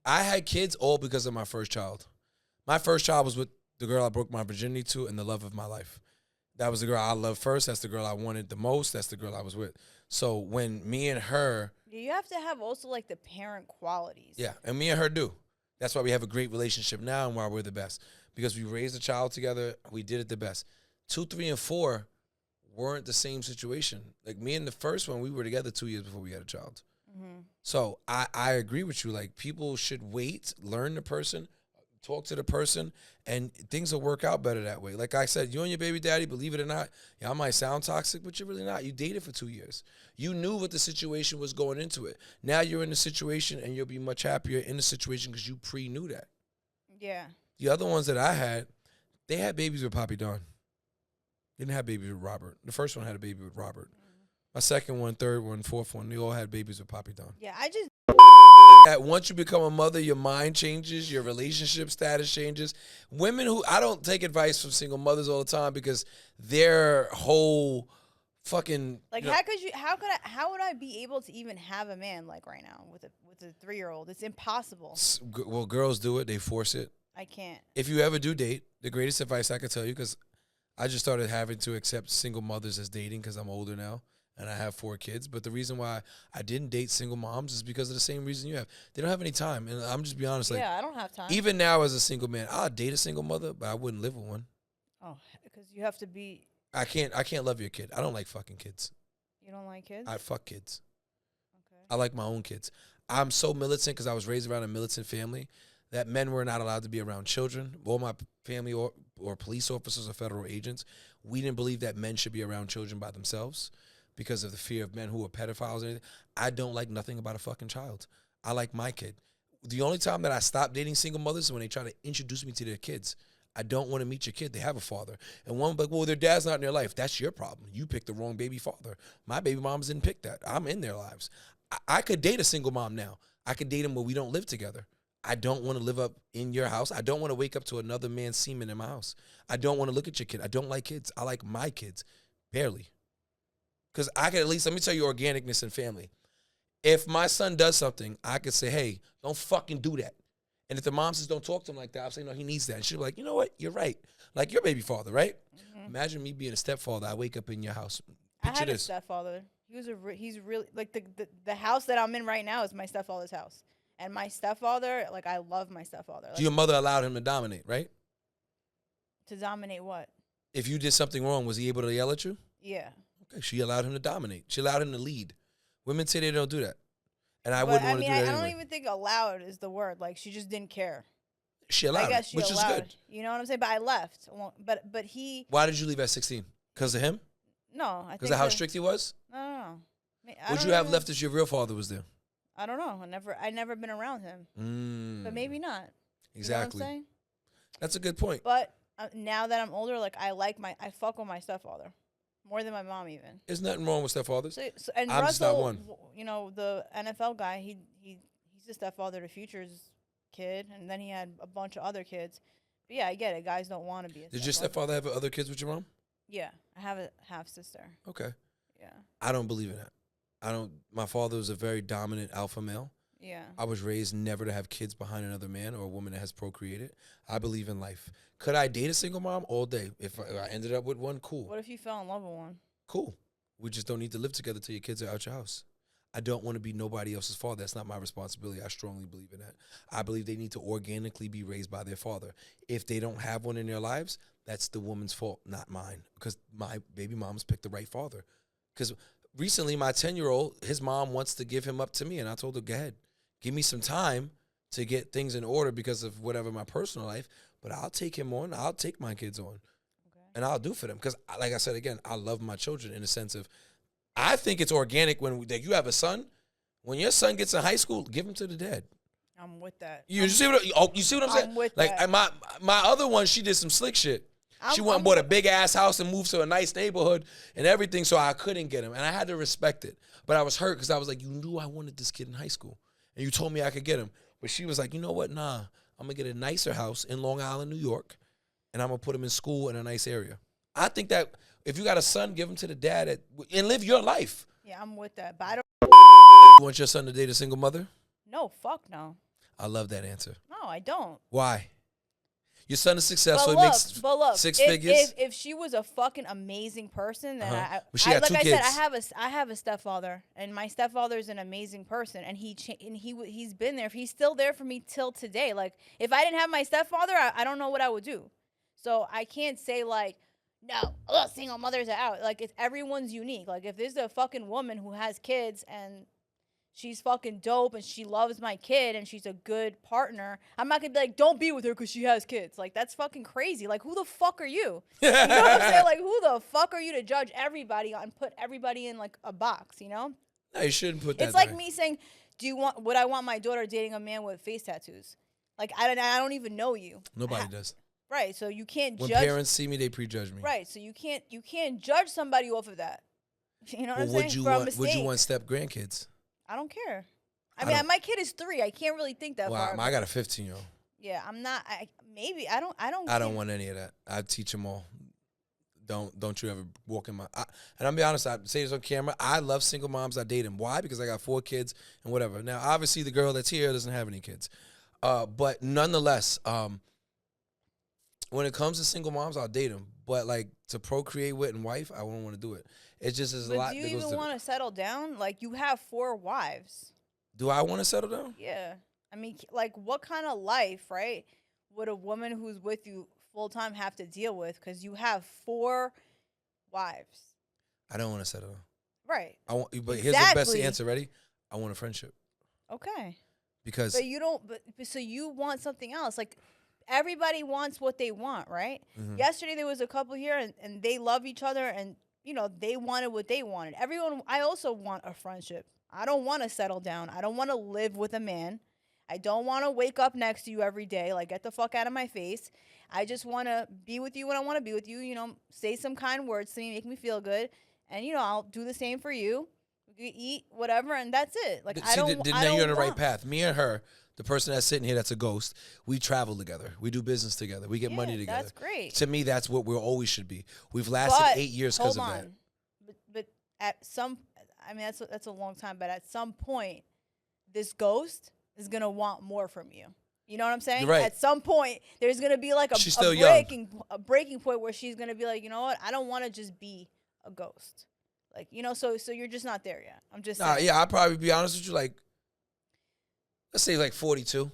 I had kids all because of my first child. My first child was with the girl I broke my virginity to and the love of my life. That was the girl I loved first. That's the girl I wanted the most. That's the girl I was with. So when me and her... You have to have also like the parent qualities. Yeah, and me and her do. That's why we have a great relationship now and why we're the best. Because we raised a child together. We did it the best. 2, 3, and 4 weren't the same situation. Like me and the first one, we were together 2 years before we had a child. Mm-hmm. So I agree with you. Like people should wait, learn the person, talk to the person, and things will work out better that way. Like I said, you and your baby daddy, believe it or not, y'all might sound toxic, but you're really not. You dated for 2 years. You knew what the situation was going into it. Now you're in the situation, and you'll be much happier in the situation because you pre-knew that. Yeah. The other ones that I had, they had babies with Papi Don. They didn't have babies with Robert. The first one had a baby with Robert. My second one, third one, fourth one, they all had babies with Papi Don. Yeah, I just... That once you become a mother, your mind changes, your relationship status changes. Women who... I don't take advice from single mothers all the time because their whole fucking... Like, you know, how would I be able to even have a man like right now with a 3-year-old? It's impossible. well, girls do it. They force it. I can't. If you ever do date, the greatest advice I could tell you, because I just started having to accept single mothers as dating because I'm older now. And I have 4 kids. But the reason why I didn't date single moms is because of the same reason you have. They don't have any time. And I'm just be honest. Like, Yeah, I don't have time. even now as a single man, I'll date a single mother, but I wouldn't live with one. Oh, because you have to be... I can't love your kid. I don't like fucking kids. You don't like kids? I fuck kids. Okay. I like my own kids. I'm so militant because I was raised around a militant family that men were not allowed to be around children. All my family or police officers or federal agents, we didn't believe that men should be around children by themselves because of the fear of men who are pedophiles and anything. I don't like nothing about a fucking child. I like my kid. The only time that I stopped dating single mothers is when they try to introduce me to their kids. I don't want to meet your kid. They have a father. And one like, well, their dad's not in their life. That's your problem. You picked the wrong baby father. My baby moms didn't pick that. I'm in their lives. I could date a single mom now. I could date them where we don't live together. I don't want to live up in your house. I don't want to wake up to another man's semen in my house. I don't want to look at your kid. I don't like kids. I like my kids. Barely. Because I could at least, let me tell you organicness in family. If my son does something, I could say, hey, don't fucking do that. And if the mom says don't talk to him like that, I'll say, no, he needs that. And she'll be like, you know what? You're right. Like your baby father, right? Mm-hmm. Imagine me being a stepfather. I wake up in your house. I Picture had a this. stepfather. He's really like the house that I'm in right now is my stepfather's house, and my stepfather, like I love my stepfather. Like, So your mother allowed him to dominate, right? to dominate what? If you did something wrong, was he able to yell at you? Yeah. Okay, she allowed him to dominate. She allowed him to lead. Women say they don't do that. And I But wouldn't I want to mean, do that I anyway. don't even think allowed is the word. Like she just didn't care. She I allowed guess it, she which allowed. is good. You know what I'm saying? But I left. But he. Why did you leave at 16? Because of him? No, I think Because of how strict he was? No. Would you have left if your real father was there? I don't know. I never been around him. But maybe not. Exactly. You know what I'm saying? That's a good point. But now that I'm older, like I fuck with my stepfather more than my mom even. There's nothing wrong with stepfathers. And I'm Russell, just not one. You know, the NFL guy, he's the stepfather to Future's kid, and then he had a bunch of other kids. But yeah, I get it. Guys don't want to be a Did your stepfather have other kids with your mom? Yeah, I have a half sister. Okay. Yeah. I don't believe in that. My father was a very dominant alpha male. Yeah. I was raised never to have kids behind another man or a woman that has procreated. I believe in life. Could I date a single mom all day? If I ended up with one, cool. What if you fell in love with one? Cool. We just don't need to live together till your kids are out your house. I don't want to be nobody else's father. That's not my responsibility. I strongly believe in that. I believe they need to organically be raised by their father. If they don't have one in their lives, that's the woman's fault, not mine. Because my baby moms picked the right father. Because recently, my 10-year-old, his mom wants to give him up to me, and I told her, go ahead. Give me some time to get things in order because of whatever my personal life, but I'll take him on. I'll take my kids on, and I'll do for them. Because, like I said, again, I love my children in the sense of I think it's organic when that you have a son. When your son gets in high school, give him to the dad. I'm with that. You see what I'm saying? I'm with like that. my other one, she did some slick shit. She went and bought a big ass house and moved to a nice neighborhood and everything, so I couldn't get him, and I had to respect it. But I was hurt because I was like, you knew I wanted this kid in high school, and you told me I could get him. But she was like, you know what? Nah, I'm gonna get a nicer house in Long Island, New York, and I'm gonna put him in school in a nice area. I think that if you got a son, give him to the dad and live your life. Yeah, I'm with that. But I don't. You want your son to date a single mother? No, fuck no. I love that answer. No, I don't. Why? Your son is successful. But He makes look, six figures. If she was a fucking amazing person, then But she had like two I kids. said, I have a stepfather, and my stepfather is an amazing person, and he's been there. He's still there for me till today. Like if I didn't have my stepfather, I don't know what I would do. So I can't say like, no, single mothers are out. Like it's everyone's unique. Like if there's a fucking woman who has kids and she's fucking dope and she loves my kid and she's a good partner, I'm not gonna be like, don't be with her because she has kids. Like that's fucking crazy. Like who the fuck are you? You know what I'm saying? Like who the fuck are you to judge everybody and put everybody in like a box? You know? No, you shouldn't put that. It's like there. me saying, would I want my daughter dating a man with face tattoos? Like I don't even know you. Nobody does. Right, so you can't When judge. parents see me, they prejudge me. Right, so you can't judge somebody off of that. You know what I'm saying? Would you want step grandkids? I don't care. I mean, my kid is 3. I can't really think that far. I got a 15-year-old. Yeah, I'm not. I don't want any of that. I teach them all. Don't you ever walk in my. And I'll be honest. I say this on camera. I love single moms. I date them. Why? Because I got 4 kids and whatever. Now, obviously, the girl that's here doesn't have any kids. But nonetheless, when it comes to single moms, I'll date them. But like to procreate with and wife, I wouldn't want to do it. It just is a lot. Do you even want to settle down? Like you have 4 wives. Do I want to settle down? Yeah. I mean, like what kind of life, right, would a woman who's with you full time have to deal with? Because you have 4 wives. I don't want to settle down. Right. But here's the best answer. Ready? I want a friendship. Okay. Because. But you don't. But so you want something else, like. Everybody wants what they want, right? Mm-hmm. Yesterday there was a couple here, and they love each other, and you know they wanted what they wanted. I also want a friendship. I don't want to settle down. I don't want to live with a man. I don't want to wake up next to you every day. Like, get the fuck out of my face. I just want to be with you when I want to be with you. You know, say some kind words to me, make me feel good, and you know I'll do the same for you. We can eat whatever, and that's it. Like now you're on the right path. Me and her. The person that's sitting here that's a ghost, we travel together. We do business together. We get money together. That's great. To me, that's what we always should be. We've lasted 8 years because of that. But at some, I mean, that's a long time. But at some point, this ghost is going to want more from you. You know what I'm saying? You're right. At some point, there's going to be like a breaking point where she's going to be like, you know what? I don't want to just be a ghost. Like, you know, so you're just not there yet. I'm just Nah, saying. yeah, I'll probably be honest with you, like, let's say like 42.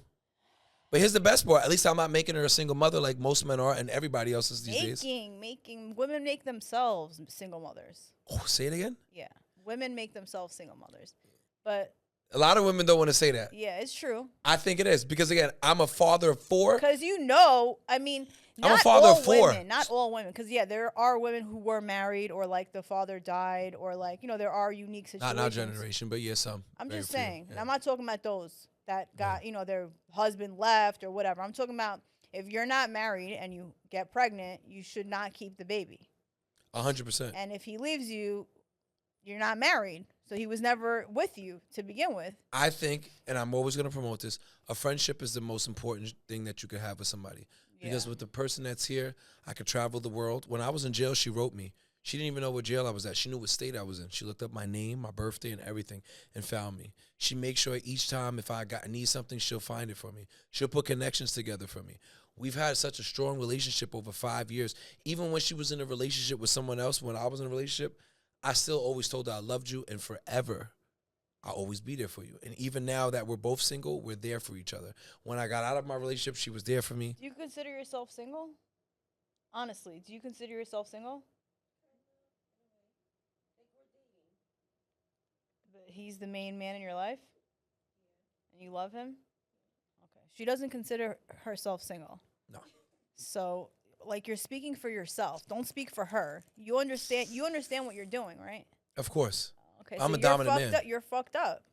But here's the best part. At least I'm not making her a single mother like most men are and everybody else is these days. Women make themselves single mothers. Oh, say it again? Yeah. Women make themselves single mothers. But A lot of women don't want to say that. yeah, it's true. I think it is. Because, again, I'm a father of 4. Because you know, I mean, I'm a not father all of 4. women, not all women. Because, yeah, there are women who were married or, like, the father died or, like, you know, there are unique situations. Not in our generation, but yeah, some. I'm Very just few, saying. yeah. I'm not talking about those that got, you know, their husband left or whatever. I'm talking about if you're not married and you get pregnant, you should not keep the baby. 100%. And if he leaves you, you're not married. So he was never with you to begin with. I think, and I'm always going to promote this, a friendship is the most important thing that you could have with somebody. Because with the person that's here, I could travel the world. When I was in jail, she wrote me. She didn't even know what jail I was at. She knew what state I was in. She looked up my name, my birthday, and everything, and found me. She makes sure each time if I need something, she'll find it for me. She'll put connections together for me. We've had such a strong relationship over 5 years. Even when she was in a relationship with someone else, when I was in a relationship, I still always told her I loved you, and forever, I'll always be there for you. And even now that we're both single, we're there for each other. When I got out of my relationship, she was there for me. Do you consider yourself single? Honestly, do you consider yourself single? But he's the main man in your life? And you love him? Okay. She doesn't consider herself single. No. So, like, you're speaking for yourself. Don't speak for her. You understand what you're doing, right? Of course. Okay. I'm so a dominant fucked man. Up. You're fucked up.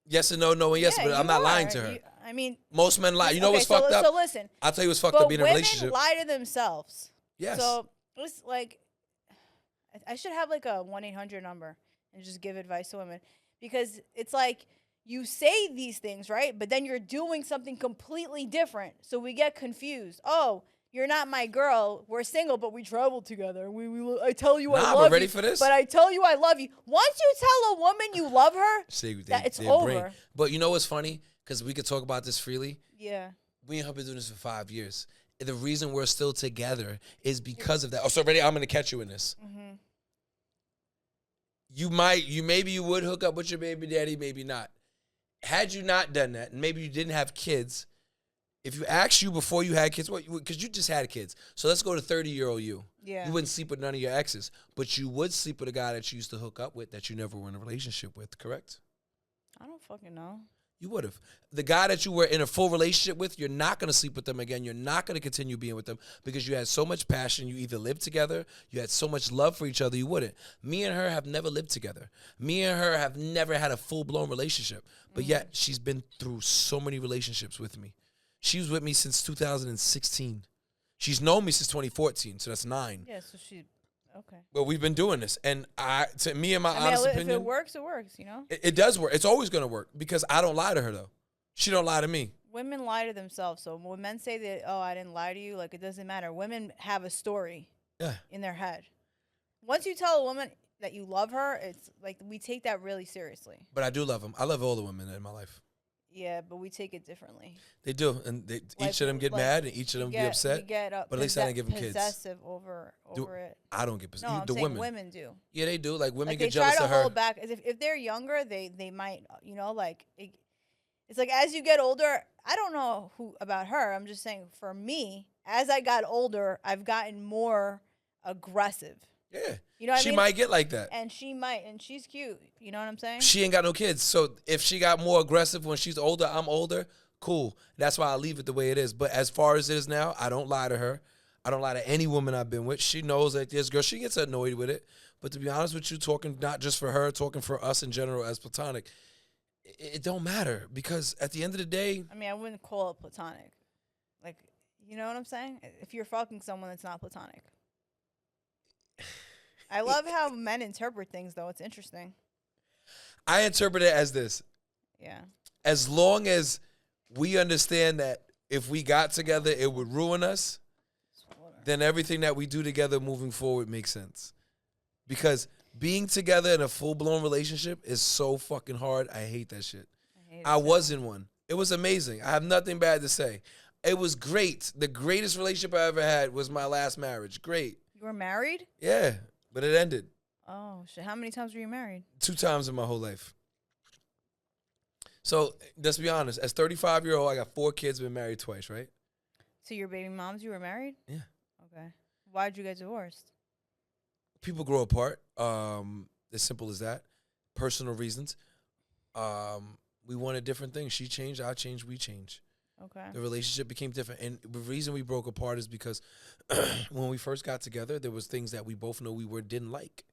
Yes and no, no and yes, Yeah, but I'm you not lying are. to her. I mean, Most men lie. You know what's so, fucked up? So listen. I'll tell you what's fucked But up being in a women relationship. lie to themselves. Yes. So it's like, I should have like a 1-800 number and just give advice to women, because it's like you say these things, right? But then you're doing something completely different. So we get confused. Oh, you're not my girl. We're single, but we travel together. I tell you I love you. But ready for this? But I tell you I love you. Once you tell a woman you love her, it's over. But you know what's funny? Because we could talk about this freely. Yeah. We and her been doing this for 5 years. The reason we're still together is because of that. Oh, so ready? I'm going to catch you in this. Mm-hmm. Maybe you would hook up with your baby daddy, maybe not. Had you not done that, and maybe you didn't have kids, if you asked you before you had kids, because you just had kids. So let's go to 30-year-old you. Yeah. You wouldn't sleep with none of your exes, but you would sleep with a guy that you used to hook up with that you never were in a relationship with, correct? I don't fucking know. You would have. The guy that you were in a full relationship with, you're not going to sleep with them again. You're not going to continue being with them because you had so much passion. You either lived together, you had so much love for each other, you wouldn't. Me and her have never lived together. Me and her have never had a full-blown relationship. But yet, she's been through so many relationships with me. She was with me since 2016. She's known me since 2014, so that's 9. Yeah, so she... Okay. But we've been doing this. And to me, in my honest opinion... if it works, it works, you know? It does work. It's always going to work because I don't lie to her, though. She don't lie to me. Women lie to themselves. So when men say that, oh, I didn't lie to you, like, it doesn't matter. Women have a story in their head. Once you tell a woman that you love her, it's like we take that really seriously. But I do love them. I love all the women in my life. Yeah, but we take it differently. They do. And each of them get mad and each of them get upset. But at least I didn't give them kids. Possessive over it. I don't get possessive. No, I'm saying women do. Yeah, they do. Like, women like get jealous of her. They try to hold back. If they're younger, they might, you know, like... It's like as you get older, I don't know about her. I'm just saying for me, as I got older, I've gotten more aggressive. Yeah. You know what I mean? She might get like that. And she might. And she's cute. You know what I'm saying? She ain't got no kids. So if she got more aggressive when she's older, I'm older, cool. That's why I leave it the way it is. But as far as it is now, I don't lie to her. I don't lie to any woman I've been with. She knows that this girl, she gets annoyed with it. But to be honest with you, talking not just for her, talking for us in general as platonic, it don't matter because at the end of the day... I mean, I wouldn't call it platonic. Like, you know what I'm saying? If you're fucking someone that's not platonic. I love how men interpret things, though. It's interesting. I interpret it as this. Yeah. As long as we understand that if we got together, it would ruin us, then everything that we do together moving forward makes sense. Because... being together in a full-blown relationship is so fucking hard. I hate that shit. I was in one. It was amazing. I have nothing bad to say. It was great. The greatest relationship I ever had was my last marriage. Great. You were married? Yeah, but it ended. Oh shit! How many times were you married? 2 times in my whole life. So let's be honest. As 35-year-old, I got 4 kids. Been married twice, right? So your baby moms, you were married? Yeah. Okay. Why'd you get divorced? People grow apart. As simple as that. Personal reasons. We wanted different things. She changed, I changed, we changed. Okay. The relationship became different. And the reason we broke apart is because when we first got together, there was things that we both know didn't like.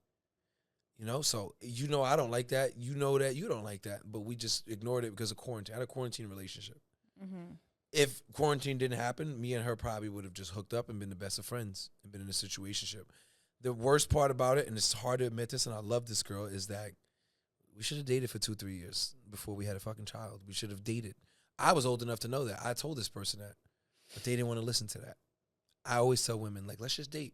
You know, so I don't like that. You know that you don't like that. But we just ignored it because of quarantine. I had a quarantine relationship. Mm-hmm. If quarantine didn't happen, me and her probably would have just hooked up and been the best of friends and been in a situationship. The worst part about it, and it's hard to admit this, and I love this girl, is that we should have dated for 2-3 years before we had a fucking child. We should have dated. I was old enough to know that. I told this person that, but they didn't want to listen to that. I always tell women, like, let's just date.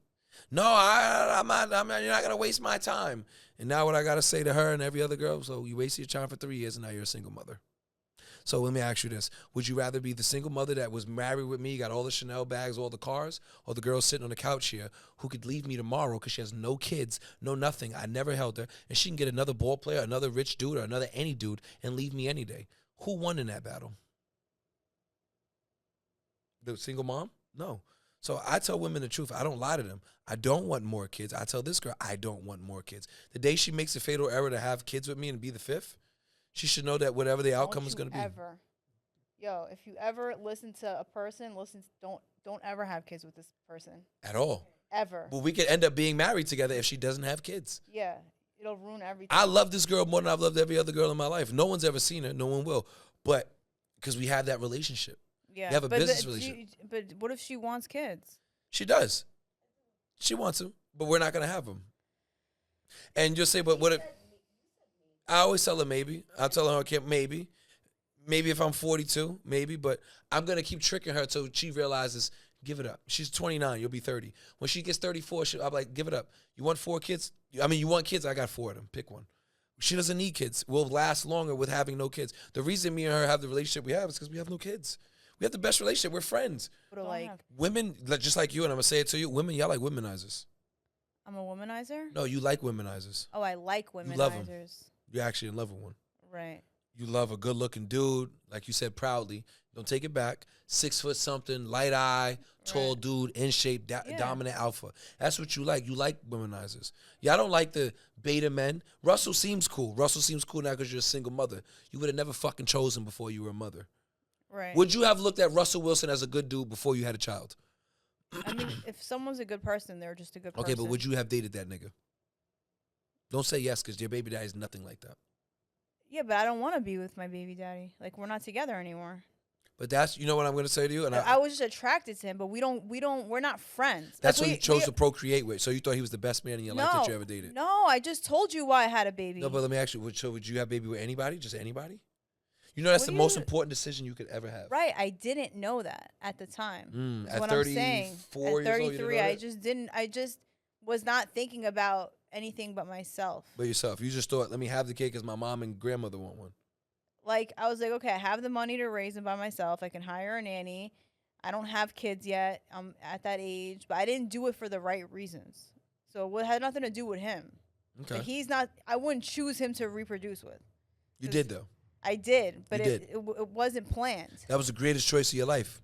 No, I'm not. You're not gonna waste my time. And now what I gotta say to her and every other girl? So you wasted your time for 3 years, and now you're a single mother. So let me ask you this: would you rather be the single mother that was married with me, got all the Chanel bags, all the cars, or the girl sitting on the couch here who could leave me tomorrow because she has no kids, no nothing? I never held her, and she can get another ball player, another rich dude, or another any dude, and leave me any day. Who won in that battle? The single mom? No. So I tell women the truth. I don't lie to them. I don't want more kids. I tell this girl I don't want more kids. The day she makes a fatal error to have kids with me and be the 5th, she should know that whatever the outcome is going to be. Yo, if you ever listen to a person, don't ever have kids with this person. At all. Ever. But we could end up being married together if she doesn't have kids. Yeah. It'll ruin everything. I love this girl more than I've loved every other girl in my life. No one's ever seen her. No one will. But because we have that relationship. Yeah. We have a business relationship. But what if she wants kids? She does. She wants them, but we're not going to have them. And you'll say, but what if... I always tell her maybe. I'll tell her, okay, maybe. Maybe if I'm 42, maybe. But I'm going to keep tricking her until she realizes, give it up. She's 29. You'll be 30. When she gets 34, I'll be like, give it up. You want 4 kids? I mean, you want kids? I got 4 of them. Pick one. She doesn't need kids. We'll last longer with having no kids. The reason me and her have the relationship we have is because we have no kids. We have the best relationship. We're friends. Women, just like you, and I'm going to say it to you, women, y'all like womenizers. I'm a womanizer? No, you like womenizers. Oh, I like womenizers. You love them. You're actually in love with one. Right. You love a good-looking dude, like you said proudly. Don't take it back. 6 foot something, light eye, tall dude, in shape, dominant alpha. That's what you like. You like womenizers. Y'all don't like the beta men. Russell seems cool. Russell seems cool now because you're a single mother. You would have never fucking chosen before you were a mother. Right. Would you have looked at Russell Wilson as a good dude before you had a child? I mean, if someone's a good person, they're just a good person. Okay, but would you have dated that nigga? Don't say yes because your baby daddy is nothing like that. Yeah, but I don't want to be with my baby daddy. Like, we're not together anymore. But that's, you know what I'm going to say to you? And I was just attracted to him, but we're not friends. That's who you chose to procreate with. So you thought he was the best man in your life that you ever dated? No, I just told you why I had a baby. No, but let me ask you, so would you have a baby with anybody? Just anybody? You know that's the most important decision you could ever have. Right, I didn't know that at the time. At what 34 I'm saying. At 33, I just was not thinking about anything but myself. But yourself. You just thought, let me have the kid because my mom and grandmother want one. Like, I was like, okay, I have the money to raise him by myself. I can hire a nanny. I don't have kids yet. I'm at that age. But I didn't do it for the right reasons. So it had nothing to do with him. Okay. Like, he's not, I wouldn't choose him to reproduce with. You did, though. I did, but it wasn't planned. That was the greatest choice of your life.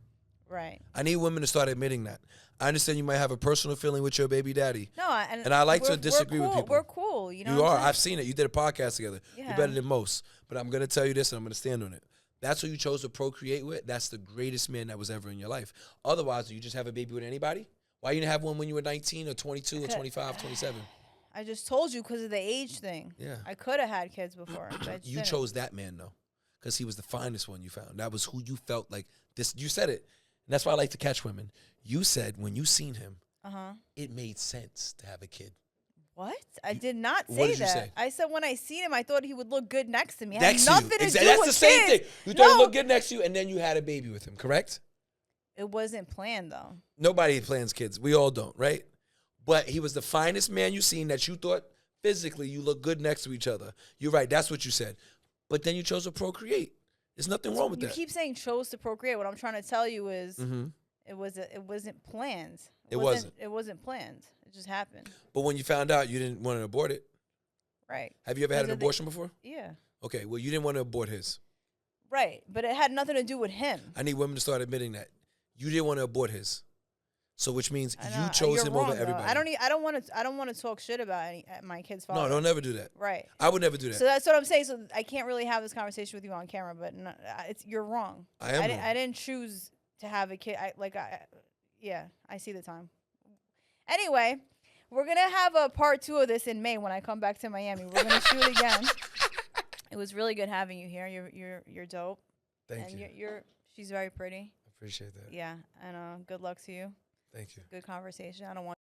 Right. I need women to start admitting that. I understand you might have a personal feeling with your baby daddy. No, and I like to disagree with people. We're cool. You know you are. I've seen it. You did a podcast together. Yeah. You're better than most. But I'm going to tell you this, and I'm going to stand on it. That's who you chose to procreate with. That's the greatest man that was ever in your life. Otherwise, do you just have a baby with anybody? Why you didn't have one when you were 19 or 22 or 25, 27? I just told you because of the age thing. Yeah. I could have had kids before. But you chose that man, though, because he was the finest one you found. That was who you felt like this. You said it. And that's why I like to catch women. You said when you seen him, it made sense to have a kid. What? I did not say that. What did you say? I said when I seen him, I thought he would look good next to me. It Next had to you. nothing to do That's with the same kids. thing. You thought he looked good next to you, and then you had a baby with him, correct? It wasn't planned, though. Nobody plans kids. We all don't, right? But he was the finest man you seen that you thought physically you look good next to each other. You're right. That's what you said. But then you chose to procreate. There's nothing wrong with that. You keep saying chose to procreate. What I'm trying to tell you is it wasn't planned. It wasn't planned. It just happened. But when you found out, you didn't want to abort it. Right. Have you ever had an Because of the- abortion before? Yeah. Okay, well, you didn't want to abort his. Right. But it had nothing to do with him. I need women to start admitting that. You didn't want to abort his. So which means I you know, chose you're him wrong, over though. everybody. I don't want to talk shit about my kid's father. No, don't never do that. Right. I would never do that. So that's what I'm saying. So I can't really have this conversation with you on camera, but no, you're wrong. I am wrong. I didn't choose to have a kid. Yeah, I see the time. Anyway, we're gonna have a part 2 of this in May when I come back to Miami. We're gonna shoot again. It was really good having you here. You're dope. Thank you. She's very pretty. I appreciate that. Yeah, and good luck to you. Thank you. Good conversation. I don't want